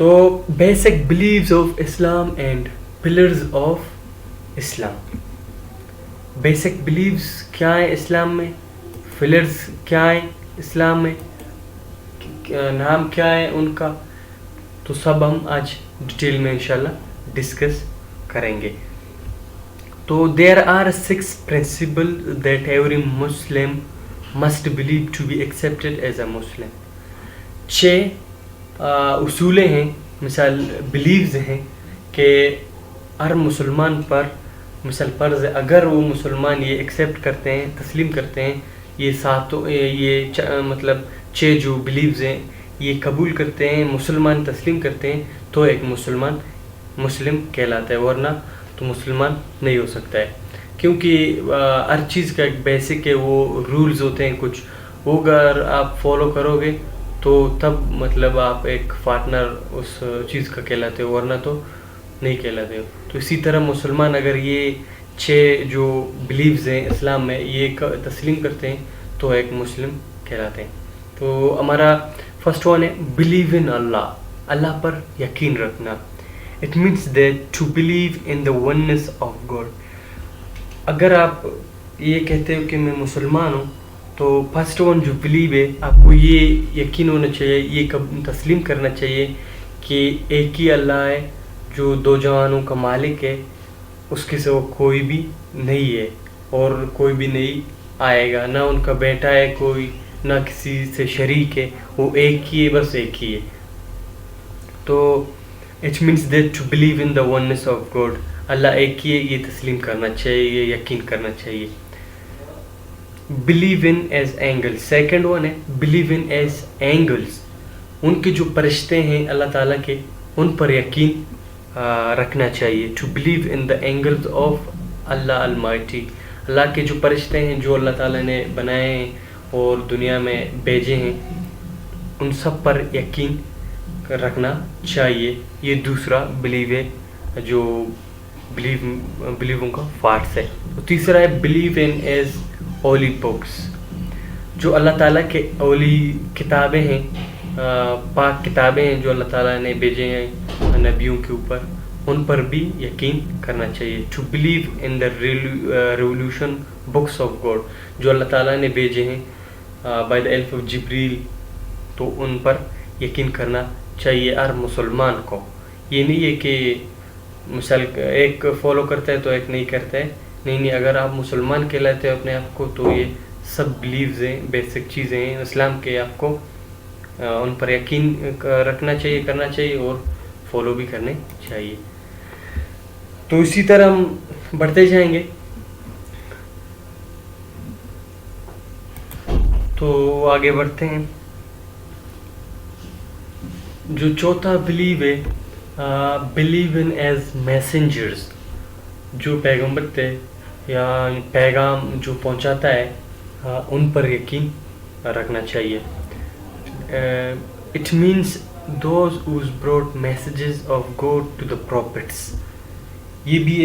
تو basic beliefs of Islam and pillars of Islam. Basic beliefs کیا ہیں اسلام میں, پلرز کیا ہیں اسلام میں, نام کیا ہے ان کا, تو سب ہم آج ڈیٹیل میں انشاءاللہ ڈسکس کریں گے. تو there are 6 principles that every Muslim must believe to be accepted as a Muslim. 6 اصولیں ہیں, مثال بلیوز ہیں کہ ہر مسلمان پر مثال فرض ہے, اگر وہ مسلمان یہ ایکسیپٹ کرتے ہیں, تسلیم کرتے ہیں, یہ مطلب 6 جو بلیوز ہیں یہ قبول کرتے ہیں, مسلمان تسلیم کرتے ہیں, تو ایک مسلم کہلاتا ہے, ورنہ تو مسلمان نہیں ہو سکتا ہے. کیونکہ ہر چیز کا ایک بیسک ہے, وہ رولز ہوتے ہیں کچھ, وہ اگر آپ فالو کرو گے تو تب مطلب آپ ایک پارٹنر اس چیز کا کہلاتے ہو, ورنہ تو نہیں کہلاتے ہو. تو اسی طرح مسلمان اگر یہ 6 جو بلیوز ہیں اسلام میں یہ تسلیم کرتے ہیں تو ایک مسلم کہلاتے ہیں. تو ہمارا فرسٹ ون ہے بلیو ان اللہ, اللہ پر یقین رکھنا. It means that to believe in the oneness of God. اگر آپ یہ کہتے ہو کہ میں مسلمان ہوں تو فرسٹ ون جو بلیو ہے, آپ کو یہ یقین ہونا چاہیے, یہ تسلیم کرنا چاہیے کہ ایک ہی اللہ ہے جو 2 جہانوں کا مالک ہے, اس کے سوا کوئی بھی نہیں ہے اور کوئی بھی نہیں آئے گا, نہ ان کا بیٹا ہے کوئی, نہ کسی سے شریک ہے, وہ ایک ہی ہے, بس ایک ہی ہے. تو it means that to believe in the oneness of God, اللہ ایک ہی ہے, یہ تسلیم کرنا چاہیے, یہ یقین کرنا چاہیے. believe in as angels, second one ہے believe in as angels. ان کے جو فرشتے ہیں اللہ تعالیٰ کے, ان پر یقین رکھنا چاہیے. to believe in the angels of Allah Almighty, اللہ کے جو فرشتے ہیں جو اللہ تعالیٰ نے بنائے ہیں اور دنیا میں بھیجے ہیں, ان سب پر یقین رکھنا چاہیے. یہ دوسرا بلیو ہے جو بلیووں کا پارٹس ہے. تیسرا ہے believe in is holy books, جو اللہ تعالیٰ کے اولی کتابیں ہیں, پاک کتابیں ہیں جو اللہ تعالیٰ نے بھیجے ہیں نبیوں کے اوپر, ان پر بھی یقین کرنا چاہیے. To believe in the revolution books of God, جو اللہ تعالیٰ نے بھیجے ہیں بائی دا ہیلپ آف جبریل, تو ان پر یقین کرنا چاہیے ہر مسلمان کو. یہ نہیں ہے کہ مثال ایک فالو کرتا ہے تو ایک نہیں کرتا ہے, نہیں, اگر آپ مسلمان کہلاتے ہیں اپنے آپ کو تو یہ سب بلیوز ہیں, بیسک چیزیں ہیں اسلام کے, آپ کو ان پر یقین رکھنا چاہیے, کرنا چاہیے اور فالو بھی کرنے چاہیے. تو اسی طرح ہم بڑھتے جائیں گے. تو آگے بڑھتے ہیں. جو چوتھا بلیو ہے بلیو ان ایز میسنجرز, جو پیغمبر تھے یا پیغام جو پہنچاتا ہے ان پر یقین رکھنا چاہیے. It means those who's brought messages of God to the prophets. یہ بھی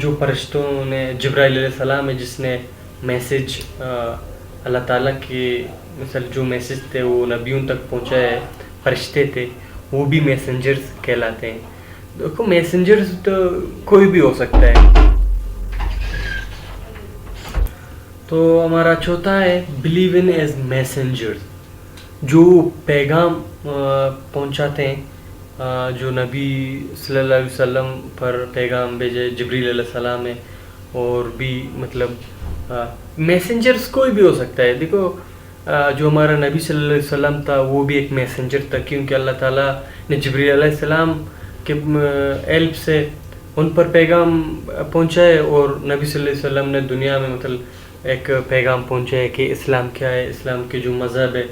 جو فرشتوں نے, جبرائیل علیہ السلام ہے جس نے میسیج اللہ تعالیٰ کے مثلا جو میسیج تھے وہ نبیوں تک پہنچائے, فرشتے تھے, وہ بھی میسنجرز کہلاتے ہیں. دیکھو میسنجرز تو کوئی بھی ہو سکتا ہے. تو ہمارا چوتھا ہے بلیو ان ایز میسنجرز, جو پیغام پہنچاتے ہیں, جو نبی صلی اللہ علیہ وسلم پر پیغام بھیجے جبریل علیہ السلام ہے, اور بھی مطلب میسنجرز کوئی بھی ہو سکتا ہے. دیکھو جو ہمارا نبی صلی اللہ علیہ وسلم تھا وہ بھی ایک میسنجر تھا, کیونکہ اللہ تعالیٰ نے جبریل علیہ السلام کے ہیلپ سے ان پر پیغام پہنچائے, اور نبی صلی اللہ علیہ وسلم نے دنیا میں مطلب ایک پیغام پہنچایا کہ اسلام کیا ہے, اسلام کے جو مذہب ہے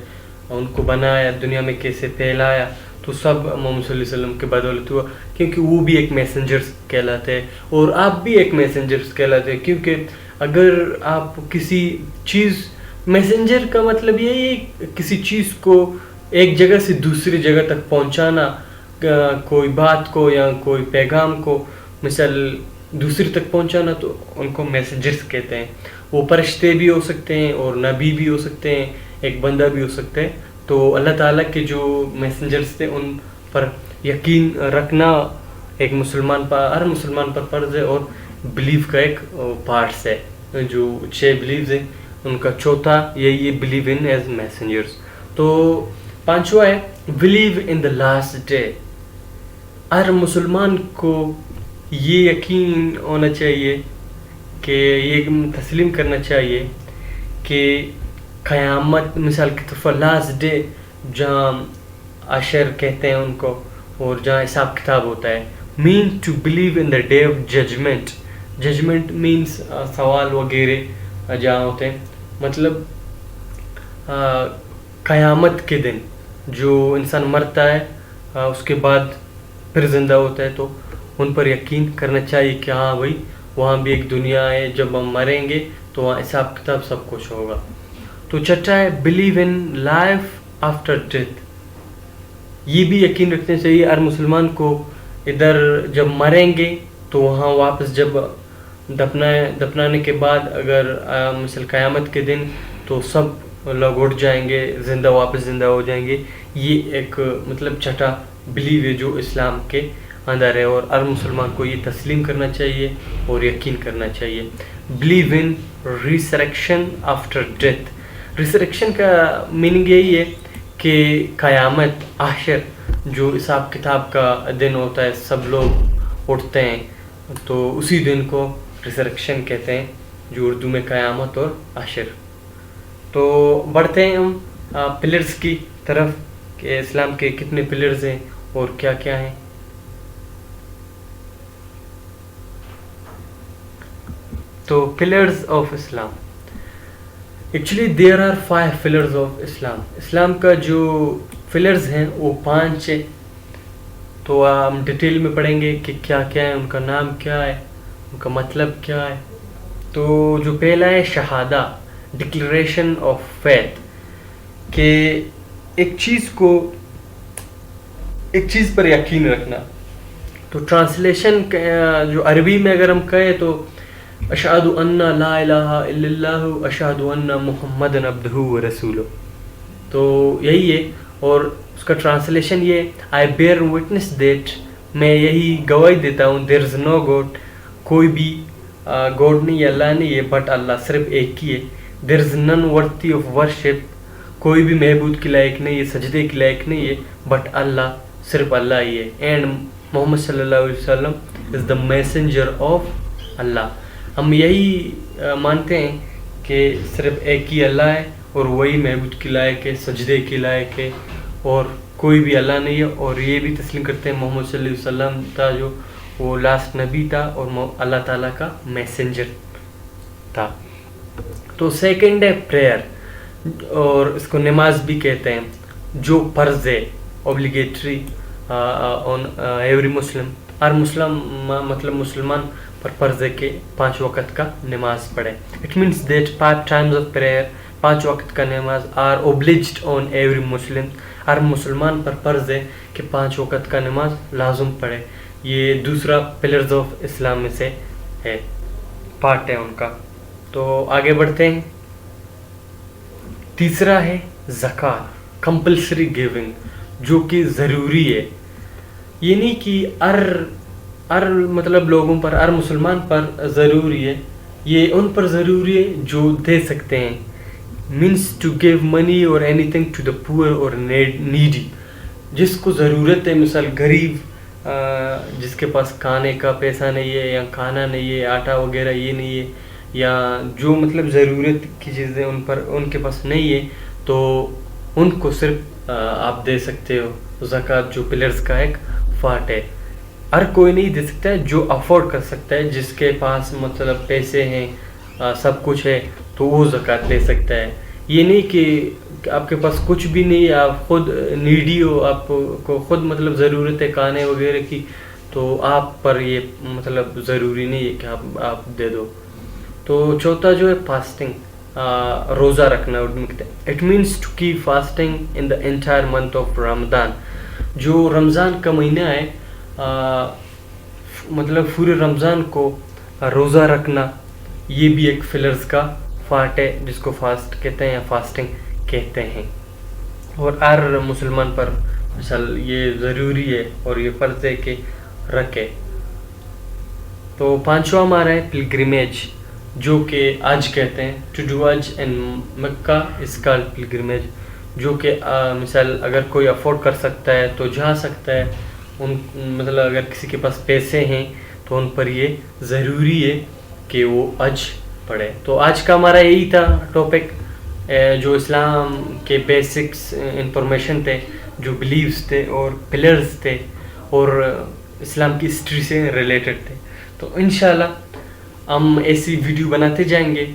ان کو بنایا, دنیا میں کیسے پھیلایا. تو سب محمد صلی اللہ علیہ وسلم کے بدولت ہوا, کیونکہ وہ بھی ایک میسنجرز کہلاتے ہیں, اور آپ بھی ایک میسنجرز کہلاتے ہیں. کیونکہ اگر آپ کسی چیز, میسنجر کا مطلب یہی ہے کسی چیز کو ایک جگہ سے دوسری جگہ تک پہنچانا, کوئی بات کو یا کوئی پیغام کو مثال دوسری تک پہنچانا, تو ان کو میسنجرز کہتے ہیں. وہ فرشتے بھی ہو سکتے ہیں اور نبی بھی ہو سکتے ہیں, ایک بندہ بھی ہو سکتا ہے. تو اللہ تعالیٰ کے جو میسنجرز تھے ان پر یقین رکھنا ایک مسلمان پر ہر مسلمان پر فرض ہے اور بلیف کا ایک پارٹس ہے. جو 6 بلیوز ہیں ان کا چوتھا یہی ہے بلیو ان ایز میسنجرس. تو 5واں ہے believe in the last day. ہر مسلمان کو یہ یقین ہونا چاہیے کہ یہ تسلیم کرنا چاہیے کہ قیامت مثال کے طور پر لاسٹ ڈے جہاں عشر کہتے ہیں ان کو اور جہاں حساب کتاب ہوتا ہے. Main two believe in the day of judgement. Judgement means سوال وغیرہ جہاں ہوتے ہیں, مطلب قیامت کے دن جو انسان مرتا ہے اس کے بعد پھر زندہ ہوتا ہے, تو ان پر یقین کرنا چاہیے کہ ہاں بھائی وہاں بھی ایک دنیا ہے, جب ہم مریں گے تو وہاں حساب کتاب سب کچھ ہوگا. تو چھٹا ہے believe in life after death. یہ بھی یقین رکھنا چاہیے ہر مسلمان کو, ادھر جب مریں گے تو وہاں واپس جب دفنانے کے بعد اگر مثل قیامت کے دن تو سب لوگ اٹھ جائیں گے, واپس زندہ ہو جائیں گے. یہ ایک مطلب چھٹا بلیو ہے جو اسلام کے اندر ہے, اور ہر مسلمان کو یہ تسلیم کرنا چاہیے اور یقین کرنا چاہیے. Believe in resurrection after death. Resurrection کا میننگ یہی ہے کہ قیامت حشر جو حساب کتاب کا دن ہوتا ہے, سب لوگ اٹھتے ہیں, تو اسی دن کو ریسریکشن کہتے ہیں جو اردو میں قیامت اور حشر. تو بڑھتے ہیں ہم پلرز کی طرف کہ اسلام کے کتنے پلرز ہیں اور کیا کیا ہیں. تو pillars of Islam, actually there are 5 pillars of Islam. اسلام کا جو پلرز ہیں وہ 5 ہیں. تو ہم ڈیٹیل میں پڑھیں گے کہ کیا کیا ہے, ان کا نام کیا ہے, ان کا مطلب کیا ہے. تو جو پہلا ہے شہادہ, ڈکلریشن آف فیتھ, کہ ایک چیز پر یقین رکھنا. تو ٹرانسلیشن جو عربی میں اگر ہم کہیں تو اشہد ان لا الہ الا اللہ اشہد ان محمد عبدہ و رسولہ. تو یہی ہے, اور اس کا ٹرانسلیشن یہ آئی بیئر وٹنس دیٹ, میں یہی گواہی دیتا ہوں, دیر از نو گاڈ, کوئی بھی گاڈ نہیں ہے, اللہ نہیں ہے, بٹ اللہ صرف ایک ہی ہے. دیر از نن ورتھی آف ورشپ, کوئی بھی معبود کی لائق نہیں ہے, سجدے کی لائق نہیں ہے, بٹ اللہ صرف اللہ ہی ہے. اینڈ محمد صلی اللہ علیہ وسلم از دا میسنجر آف اللہ. ہم یہی مانتے ہیں کہ صرف ایک ہی اللہ ہے اور وہی معبود کی لائق ہے, سجدے کی لائق ہے, اور کوئی بھی اللہ نہیں ہے. اور یہ بھی تسلیم کرتے ہیں محمد صلی اللہ علیہ وسلم تھا جو وہ لاسٹ نبی تھا اور اللہ تعالیٰ کا میسنجر تھا. تو سیکنڈ ہے پریئر, اور اس کو نماز بھی کہتے ہیں, جو فرض ہے, اوبلیگیٹری آن ایوری مسلم. ہر مطلب مسلمان پر فرض ہے کہ 5 وقت کا نماز پڑھے. It means that 5 times of prayer, 5 وقت کا نماز آر اوبلیجڈ آن ایوری مسلم. ہر مسلمان پر فرض ہے کہ 5 وقت کا نماز لازم پڑھے. یہ دوسرا پلرز آف اسلام میں سے ہے, پارٹ ہے ان کا. تو آگے بڑھتے ہیں. تیسرا ہے زکوٰۃ, کمپلسری گیونگ, جو کہ ضروری ہے. یہ نہیں کہ ہر مطلب لوگوں پر, ہر مسلمان پر ضروری ہے, یہ ان پر ضروری ہے جو دے سکتے ہیں. مینس ٹو گیو منی اور اینی تھنگ ٹو دا پور اور نیڈی, جس کو ضرورت ہے, مثال غریب جس کے پاس کھانے کا پیسہ نہیں ہے, یا کھانا نہیں ہے, آٹا وغیرہ یہ نہیں ہے, یا جو مطلب ضرورت کی چیزیں ان کے پاس نہیں ہے, تو ان کو صرف آپ دے سکتے ہو زکوٰۃ, جو پلرز کا ایک پارٹ ہے. ہر کوئی نہیں دے سکتا ہے, جو افورڈ کر سکتا ہے, جس کے پاس مطلب پیسے ہیں, سب کچھ ہے, تو وہ زکوٰۃ دے سکتا ہے. یہ نہیں کہ آپ کے پاس کچھ بھی نہیں ہے, آپ خود نیڈی ہو, آپ کو خود مطلب ضرورت ہے کھانے وغیرہ کی, تو آپ پر یہ مطلب ضروری نہیں ہے کہ آپ دے دو. تو چوتھا جو ہے فاسٹنگ, روزہ رکھنا اردو میں کہتے ہیں. It means to keep fasting in the entire month of Ramadan. جو رمضان کا مہینہ ہے, مطلب پورے رمضان کو روزہ رکھنا, یہ بھی ایک فلرز کا پارٹ ہے, جس کو فاسٹ کہتے ہیں یا فاسٹنگ کہتے ہیں. اور ہر مسلمان پر مثال یہ ضروری ہے اور یہ فرض ہے کہ رکھے. تو پانچواں ہمارا ہے پلگریمیج، جو کہ آج کہتے ہیں ٹو ڈو حج in Mecca is called pilgrimage, جو کہ مثال اگر کوئی افورڈ کر سکتا ہے تو جا سکتا ہے. مطلب اگر کسی کے پاس پیسے ہیں تو ان پر یہ ضروری ہے کہ وہ حج پڑھے. تو آج کا ہمارا یہی تھا ٹاپک، جو اسلام کے بیسکس انفارمیشن تھے، جو بلیوز تھے اور پلرز تھے اور اسلام کی ہسٹری سے ریلیٹڈ تھے. تو انشاءاللہ ہم ایسی ویڈیو بناتے جائیں گے.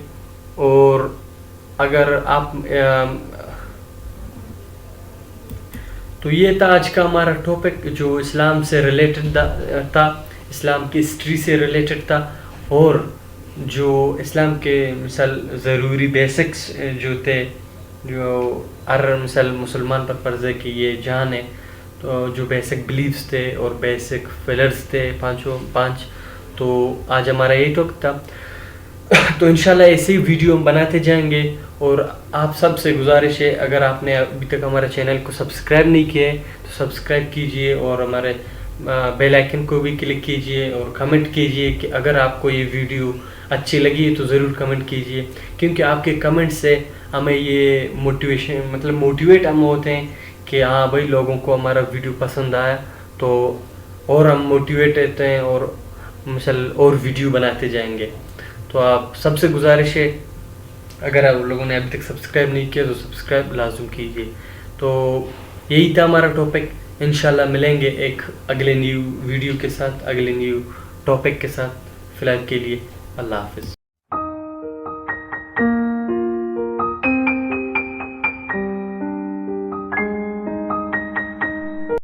اور اگر آپ تو یہ تھا آج کا ہمارا ٹاپک، جو اسلام سے ریلیٹڈ تھا، اسلام کی ہسٹری سے ریلیٹڈ تھا، اور جو اسلام کے مثال ضروری بیسکس جو تھے، جو ہر مثال مسلمان پر فرض ہے کہ یہ جان ہے. تو جو بیسک بلیفز تھے اور بیسک فلرز تھے پانچ. تو آج ہمارا یہی ٹاپک تھا. تو انشاءاللہ ایسے ہی ویڈیو ہم بناتے جائیں گے. اور آپ سب سے گزارش ہے، اگر آپ نے ابھی تک ہمارے چینل کو سبسکرائب نہیں کیا ہے تو سبسکرائب کیجئے، اور ہمارے بیل آئیکن کو بھی کلک کیجئے، اور کمنٹ کیجئے کہ اگر آپ کو یہ ویڈیو اچھی لگی ہے تو ضرور کمنٹ کیجئے، کیونکہ آپ کے کمنٹ سے ہمیں یہ موٹیویٹ ہم ہوتے ہیں کہ ہاں بھائی لوگوں کو ہمارا ویڈیو پسند آیا، تو اور ہم موٹیویٹ ہوتے ہیں اور مثال اور ویڈیو بناتے جائیں گے. تو آپ سب سے گزارش ہے، اگر آپ لوگوں نے ابھی تک سبسکرائب نہیں کیا تو سبسکرائب لازم کیجیے. تو یہی تھا ہمارا ٹاپک. انشاءاللہ ملیں گے ایک اگلے نیو ویڈیو کے ساتھ، اگلے نیو ٹاپک کے ساتھ. فی الحال کے لیے اللہ حافظ.